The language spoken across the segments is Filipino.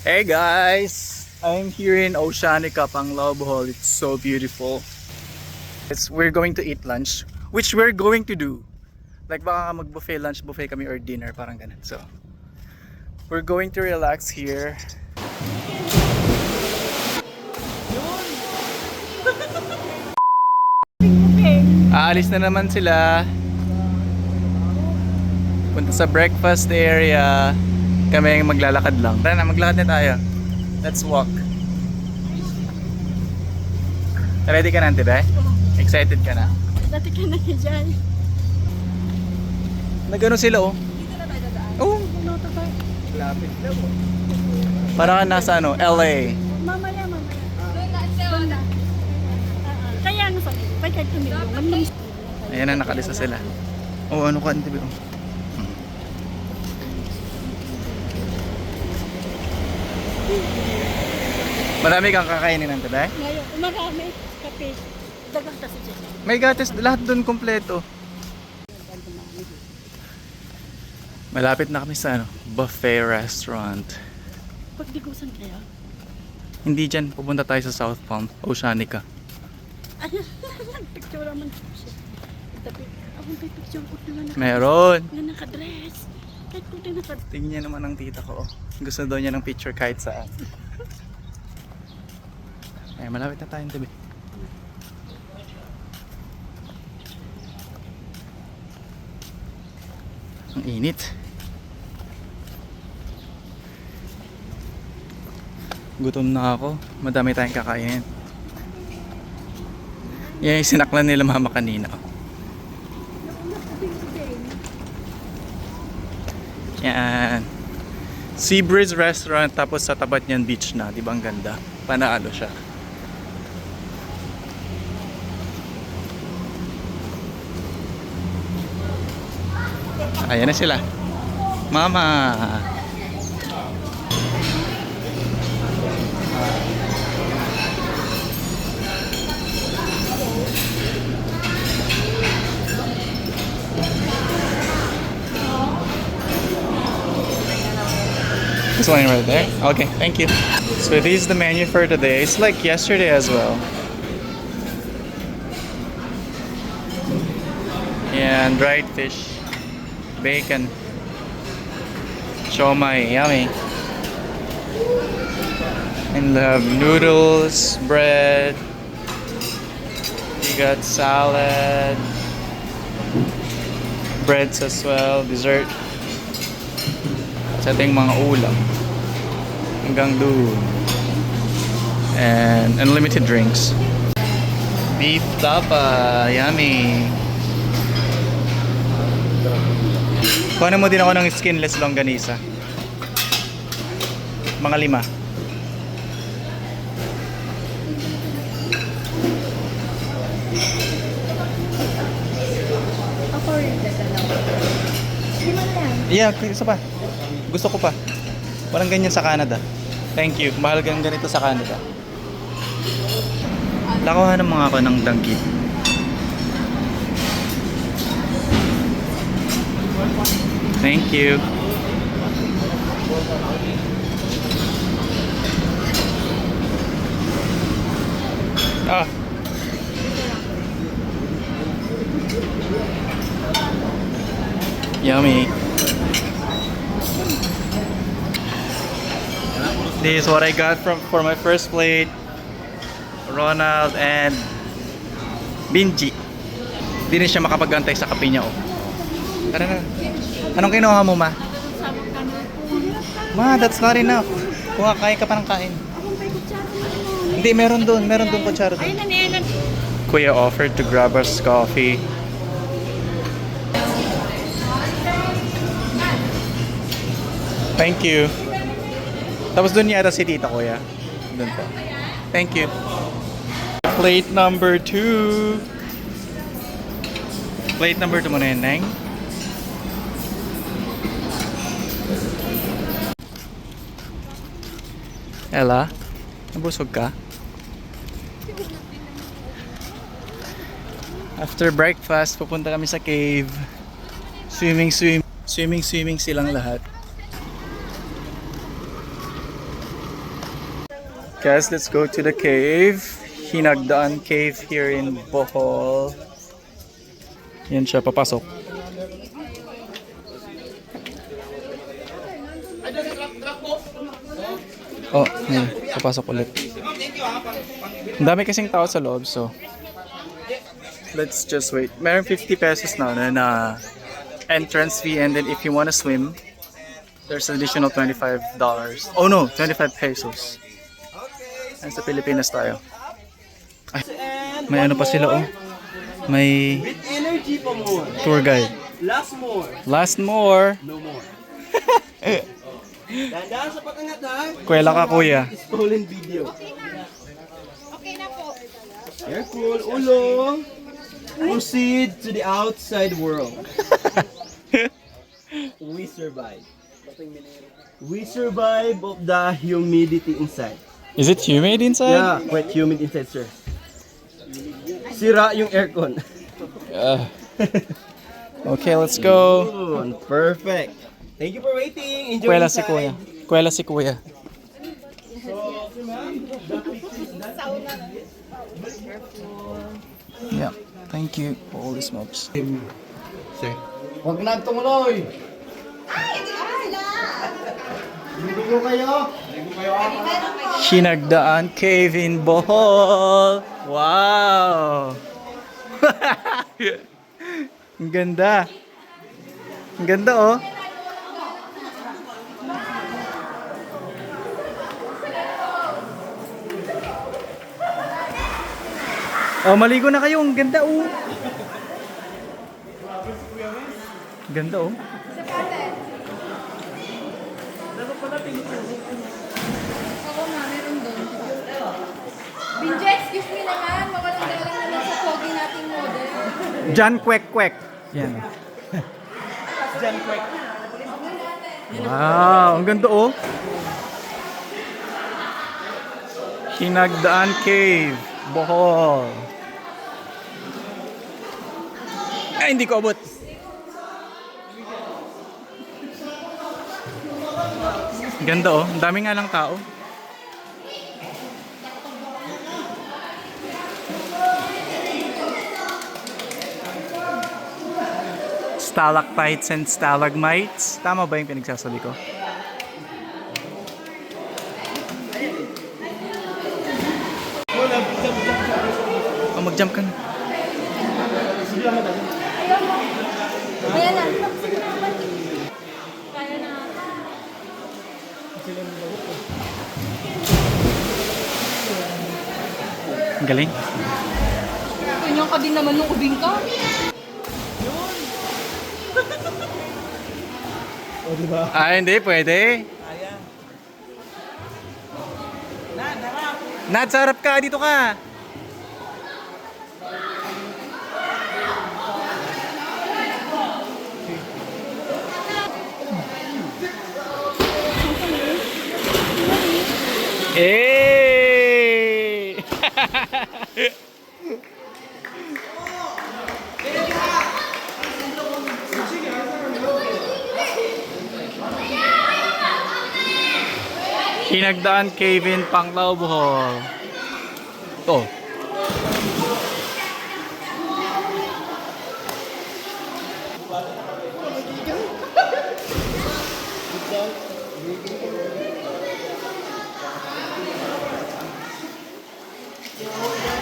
Hey guys! I'm here in Oceanica, Bohol. It's so beautiful. We're going to eat lunch, which we're going to do. Like baka mag-buffet lunch, buffet kami or dinner, parang ganun. So, we're going to relax here. Aalis na naman sila. Punta sa breakfast area. Kami maglalakad lang. Tara na, maglakad na tayo. Let's walk. Ready ka na, Tibe? Excited ka na? Dati ka na dyan. Nagano sila oh. Dito na tayo dadaan. Oo. Piloto ba? Lapit lang oh. Para ka nasa ano, LA. Mamaya. Doon na. Kaya nga sabi, pagka tumilong. Ayan na, nakalisa sila. Oh, ano ka, Tibe? Oh. Marami kang kakainin ng Tibe? Ngayon, marami. Kape. Dagang kasi dyan. May gatas, lahat doon kompleto. Malapit na kami sa ano, buffet restaurant. Pagdigusan kaya? Hindi dyan, pupunta tayo sa South Palm, Oceanica. Ay, picture naman siya. Akong picture ko na Meron! nga nakadress. Kahit ko din nakadress. Tingnan niya naman ang tita ko. Gusto daw niya ng picture kahit saan. Ay, malapit na tayong tabi. Ang init. Gutom na ako. Madami tayong kakainin. Yan yung sinaklan nila mama kanina. Yan. Sea Breeze Restaurant, tapos sa tapat niyan beach na. Di ba ang ganda? Panalo siya. Ayan na sila. Mama. This one right there. Okay, thank you. So this is the menu for today. It's like yesterday as well. And dried fish, bacon, siomai, yummy. And we have noodles, bread. You got salad, breads as well, dessert. Sa ating mga ulam hanggang doon, and unlimited drinks. Beef tapa, yummy. Kuhanin mo din ako ng skinless longganisa, mga 5. Ako rin dadalaw. 5 lang. Yeah, isa pa. Gusto ko pa. Walang ganyan sa Canada. Thank you. Mahal kang ganito sa Canada. Lakuha ng mga ako ng danggit. Thank you. Ah. Yummy. This is what I got for my first plate. Ronald and Binji. Hindi na siya makapagantay sa kape niya, oh. Tara na. Anong kinuha mo, ma? Ma, that's not enough. Kung kain ka pa ng kain. Hindi, meron doon kutsara doon. Kuya offered to grab us coffee. Thank you. Tapos doon yata si tita, kuya. Doon po. Thank you. Plate number 2. Plate number 2 muna yun, Neng. Ella, nabusog ka? After breakfast, pupunta kami sa cave. Swimming silang lahat. Guys, let's go to the cave. Hinagdanan Cave here in Bohol. Yan siya, papasok. Oh, yan, papasok ulit. Ang dami kasing tao sa loob, so let's just wait. Meron 50 pesos na entrance fee, and then if you wanna swim, there's an additional $25. Oh no, 25 pesos. And sa Pilipinas tayo. Ay, may ano pa sila oh. May With energy pa more. tour guide. Last more. Last more. No more. Dahan-dahan sa pag-angat ha. Kwela ka kuya. Stolen video. Okay na po. Careful, ulo. Proceed to the outside world. We survive. We survive of the humidity inside. Is it humid inside? Yeah, quite humid inside, sir. Sira yung aircon. Okay, let's go. Yun, perfect. Thank you for waiting. Enjoy Kwela si inside. kuya. Kwela si kuya. Yeah, thank you. Holy smokes. Huwag na tumuloy. Ligo kayo. Hinagdanan Cave in Bohol. Wow! Ang ganda. Ang ganda oh. Oh, maligo na kayo. Ang ganda oh. Ang ganda oh. Ako nga, meron doon. Binjo, excuse me naman. Mawalang galang naman sa pogi nating model. Jan Kwek Kwek. Yan. Wow, ang ganda oh. Hinagdanan Cave, Bohol. Ay, hindi ko abot. Ganda oh, ang dami nga lang tao. Stalactites and stalagmites. Tama ba yung pinagsasabi ko? Oh, mag-jump ka na. Ayan na. Kaya na. Ang galing. Ganyan ka din naman nung ubing ka. O, diba? Ah, hindi. Pwede. Nad, sa harap ka. Dito ka. Eh! Hinagdanan Cave in Panglao, Bohol. Oh.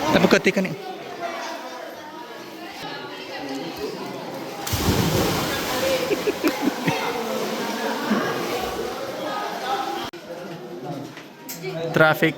Napagkati ka niya. Traffic.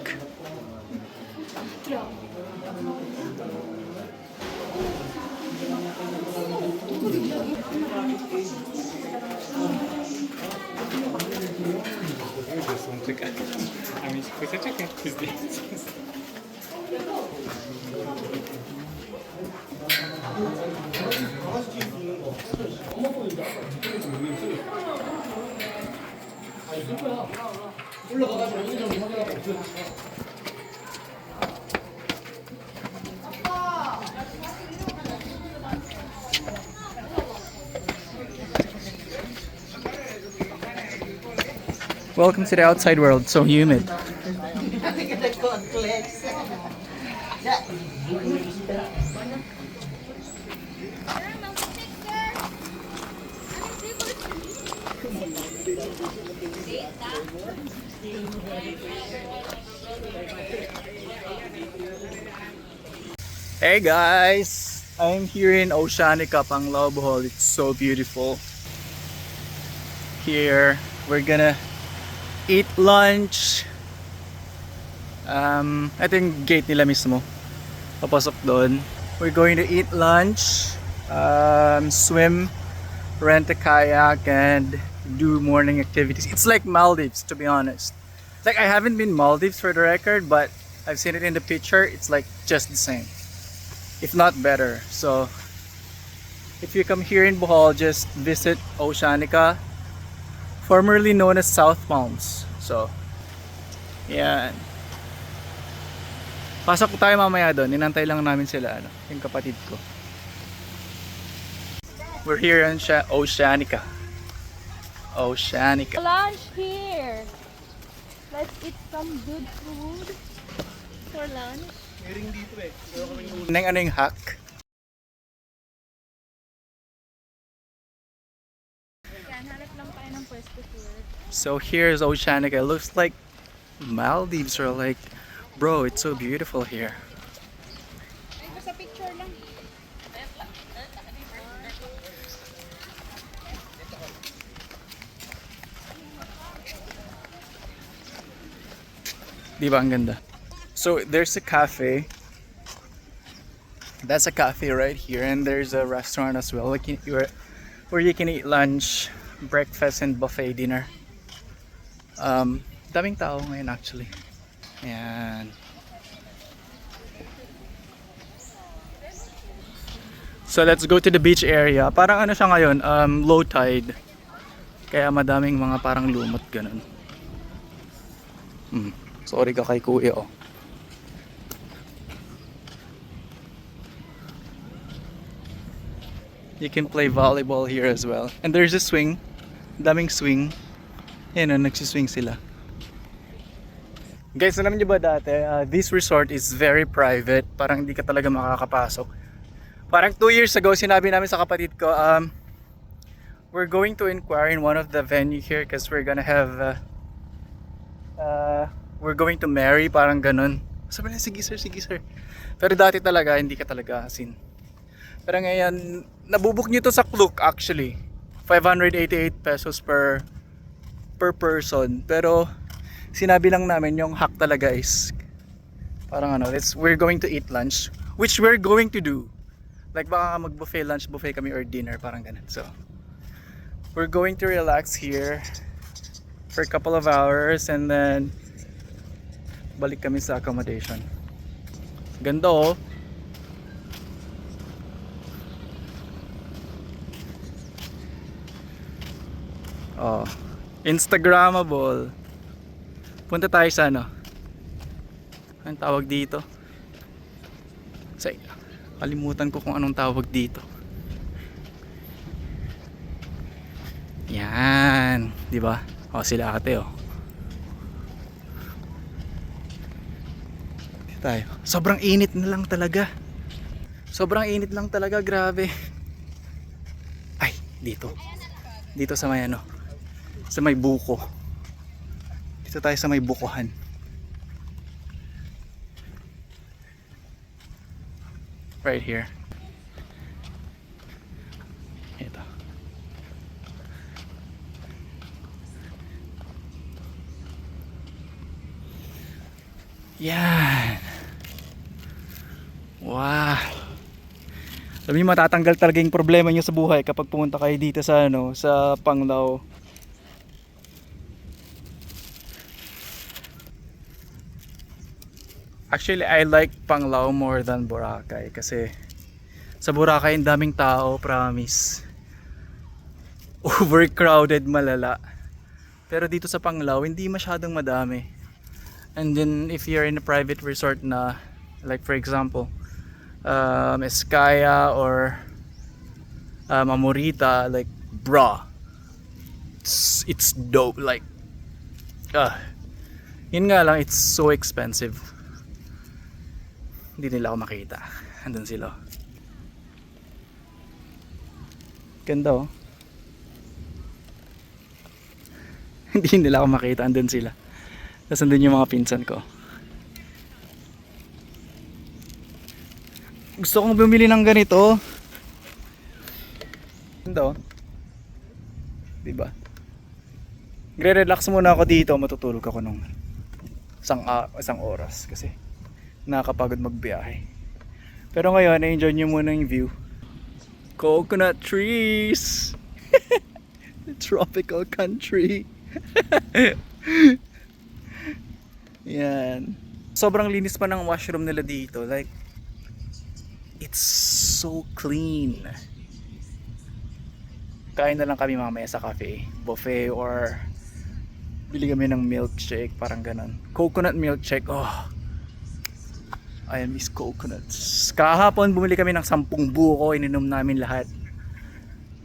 Welcome to the outside world. So humid. Hey guys! I'm here in Oceanica, Panglao, Bohol. It's so beautiful. Here, we're gonna eat lunch. I think gate nila mismo. Papasok doon. We're going to eat lunch, swim, rent a kayak, and do morning activities. It's like Maldives, to be honest. Like, I haven't been Maldives for the record, but I've seen it in the picture. It's like just the same, if not better. So if you come here in Bohol, just visit Oceanica, formerly known as South Palms. So yan, pasok tayo mamaya doon. Inantay lang namin sila, yung kapatid ko. We're here in Oceanica. Lunch here. Let's eat some good food for lunch. Ano yung hack? Yan, hanap lang tayo ng pwesto here. So here's Oceanica. It looks like Maldives, or like, bro, it's so beautiful here. Ay, basta picture lang. Di ba ang ganda? So there's a cafe. That's a cafe right here, and there's a restaurant as well, like where you can eat lunch, breakfast, and buffet dinner. Daming tao ngayon actually. Ayan. So let's go to the beach area. Parang ano siya ngayon, low tide. Kaya madaming mga parang lumot ganun. Sorry ka kay kuya, oh. You can play volleyball here as well. And there's a swing. Daming swing. Ayan, nagsiswing sila. Guys, alam niyo ba dati, this resort is very private. Parang hindi ka talaga makakapasok. Parang 2 years ago, sinabi namin sa kapatid ko, we're going to inquire in one of the venue here because we're gonna have we're going to marry, parang ganun. Sabi na, sige sir. Pero dati talaga, hindi ka talaga asin. Pero ngayon, nabubook nyo to sa Klook actually. 588 pesos per person. Pero sinabi lang namin yung hack talaga is parang ano, we're going to eat lunch, which we're going to do. Like baka mag-buffet lunch, buffet kami or dinner, parang ganun. So we're going to relax here for a couple of hours and then balik kami sa accommodation. Ganda, oh. Oh, Instagrammable. Punta tayo sa ano? Anong tawag dito? Kalimutan ko kung anong tawag dito. Yan, 'di ba? Oh, sila ate, oh. Dito tayo. Sobrang init na lang talaga. Sobrang init lang talaga, grabe. Ay, dito. Dito sa may ano? Sa may buko. Dito tayo sa may bukuhan. Right here. Ito. Yan. Wow. Sabi mo, matatanggal talaga yung problema nyo sa buhay kapag pumunta kayo dito sa ano, sa Panglao. Actually, I like Panglao more than Boracay kasi sa Boracay ang daming tao, promise. Overcrowded, malala. Pero dito sa Panglao, hindi masyadong madami. And then if you're in a private resort na, like for example, Eskaya or Amorita, like bruh, it's dope. Like yun nga lang, it's so expensive. Hindi nila ako makita. Andun sila. Ganda oh. Hindi nila ako makita. Andun sila. Tapos andun yung mga pinsan ko. Gusto kong bumili ng ganito. Ganda oh. Diba? Gre-relax muna ako dito. Matutulog ako nung isang oras. Kasi nakakapagod magbiyahe. Pero ngayon, na-enjoy nyo muna yung view. Coconut trees! Tropical country. Yan. Sobrang linis pa ng washroom nila dito. Like, it's so clean. Kain na lang kami mamaya sa cafe. Buffet or bili kami ng milkshake. Parang ganun. Coconut milkshake. Oh, I miss coconuts. Kahapon bumili kami ng 10 buko. Ininom namin lahat.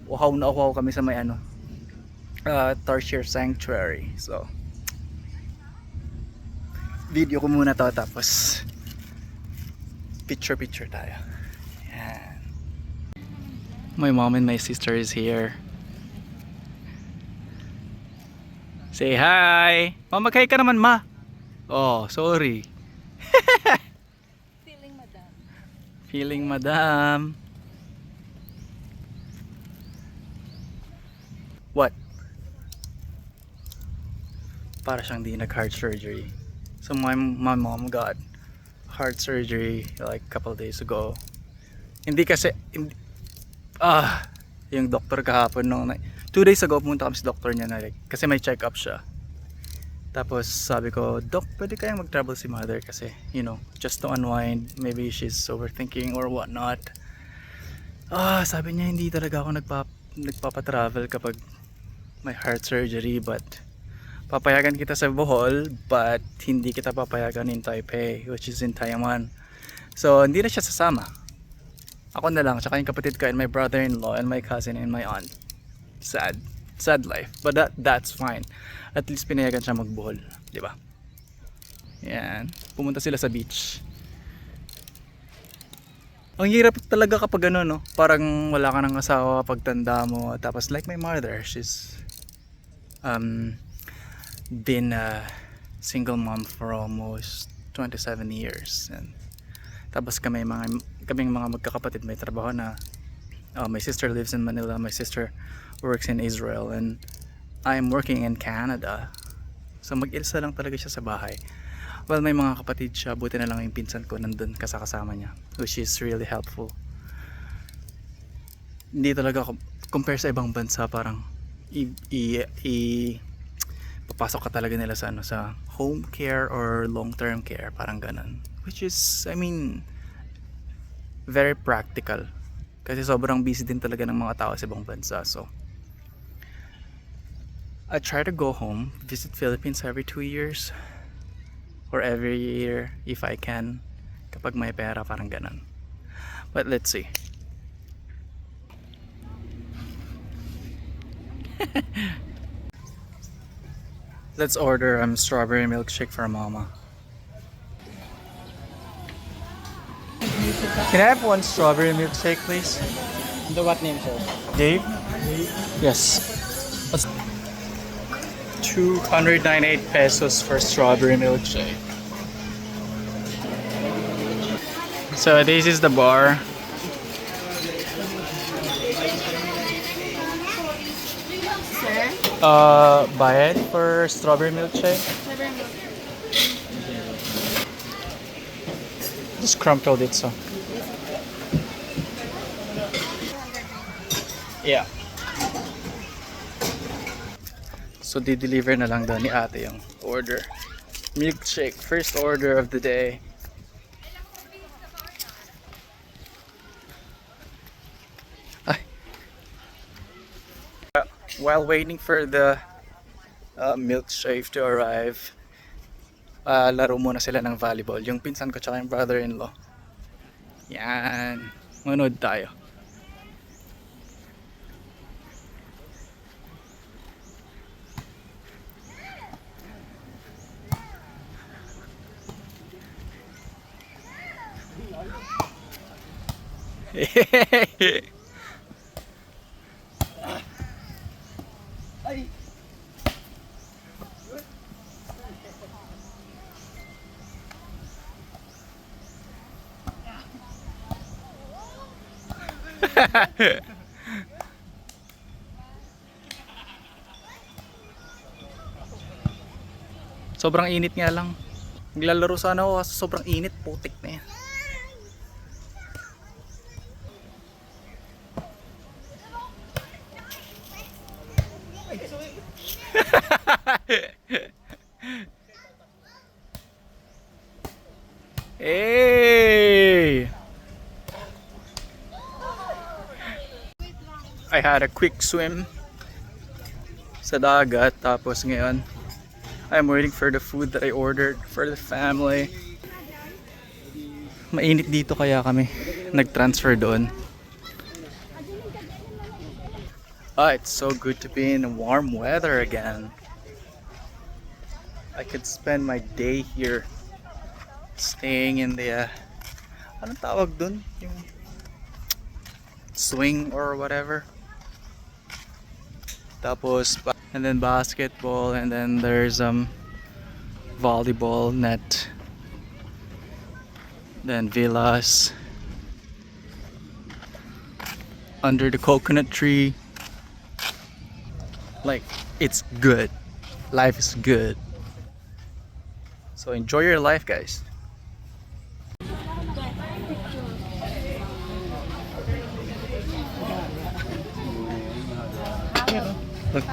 Uhaw na uhaw kami sa may Tarsier Sanctuary. So video ko muna to, tapos picture tayo. Yan. My mom and my sister is here. Say hi. Mag-hi ka naman, ma. Oh, sorry. Feeling madam. What? Para siyang di nag-heart surgery. So my mom got heart surgery like a couple days ago. Hindi kasi yung doctor kahapon 2 days ago pumunta kami sa doctor niya na kasi may check up siya. Tapos sabi ko, Doc, pwede kayang mag-travel si mother kasi, you know, just to unwind. Maybe she's overthinking or whatnot. Sabi niya, hindi talaga ako nagpapatravel kapag may heart surgery, but papayagan kita sa Bohol, but hindi kita papayagan in Taipei, which is in Taiwan. So, hindi na siya sasama. Ako na lang, tsaka yung kapatid ko and my brother-in-law and my cousin and my aunt. Sad life, but that's fine. At least pinayagan siya mag-Bohol, di ba? Yan, pumunta sila sa beach. Ang hirap talaga kapag ano, no? Parang wala ka ng asawa pagtanda mo. Tapos like my mother, she's been a single mom for almost 27 years. And tapos kaming mga magkakapatid may trabaho na. My sister lives in Manila, my sister works in Israel, and I'm working in Canada. So mag-isa lang talaga siya sa bahay. Well, may mga kapatid siya, buti na lang yung pinsan ko nandun kasama niya, which is really helpful. Hindi talaga compare sa ibang bansa, parang papasok ka talaga nila sa sa home care or long term care, parang ganun, which is, I mean, very practical kasi sobrang busy din talaga ng mga tao sa ibang bansa. So I try to go home, visit Philippines every 2 years or every year if I can, kapag may pera, parang ganun. But let's see. Let's order strawberry milkshake for mama. Can I have 1 strawberry milkshake, please? The what name, sir? Dave? Yes. 298 pesos for strawberry milkshake. So this is the bar. Sir? Bayad for strawberry milkshake? Just crumpled it, so. Yeah. So di-deliver na lang daw ni ate yung order. Milkshake, first order of the day. While waiting for the milkshake to arrive, laro muna sila ng volleyball. Yung pinsan ko tsaka yung brother-in-law. Yan. Manood tayo. Ay! Sobrang init nga lang. Naglalaro sana ako kasi sobrang init, putik na yan. Hey! I had a quick swim sa dagat, tapos ngayon I'm waiting for the food that I ordered for the family. Mainit dito kaya kami nag-transfer doon. It's so good to be in warm weather again. I could spend my day here staying in the anong tawag dun? Yung swing or whatever. Tapos and then basketball, and then there's volleyball net, then villas under the coconut tree. Like, it's good. Life is good. So enjoy your life, guys. Look.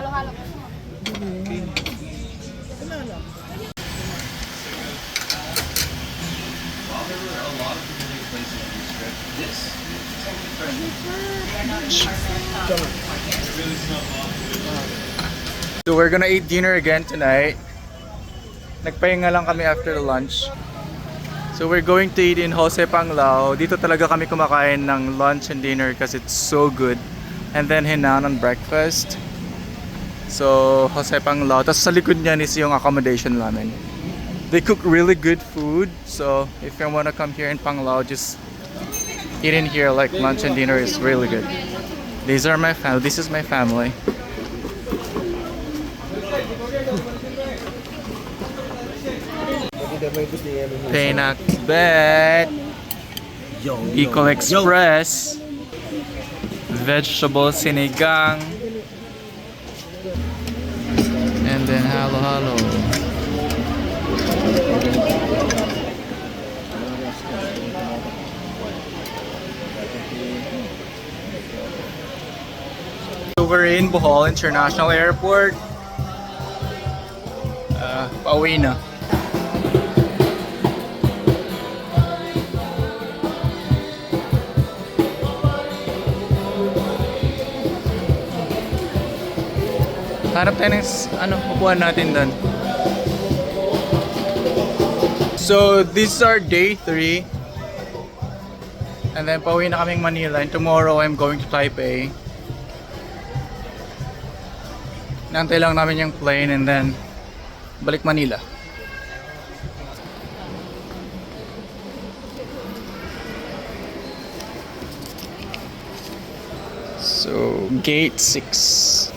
So we're gonna eat dinner again tonight. Nagpahinga lang kami after the lunch. So we're going to eat in Jose Panglao. Dito talaga kami kumakain ng lunch and dinner kasi it's so good. And then Hinagdanan breakfast. So Jose Panglao. Tapos sa likod niyan is yung accommodation namin. They cook really good food. So if you wanna come here in Panglao, just eat in here. Like lunch and dinner is really good. These are my family. This is my family. Pinakbet, Bicol Express, vegetable sinigang, and then halo-halo. So we're in Bohol International Airport. Pauwi na. Hanap tayo ng upuan natin doon. So this is our day 3. And then pauwi na kaming Manila, and tomorrow I'm going to Taipei. Nantay lang namin yung plane and then balik Manila. So gate 6.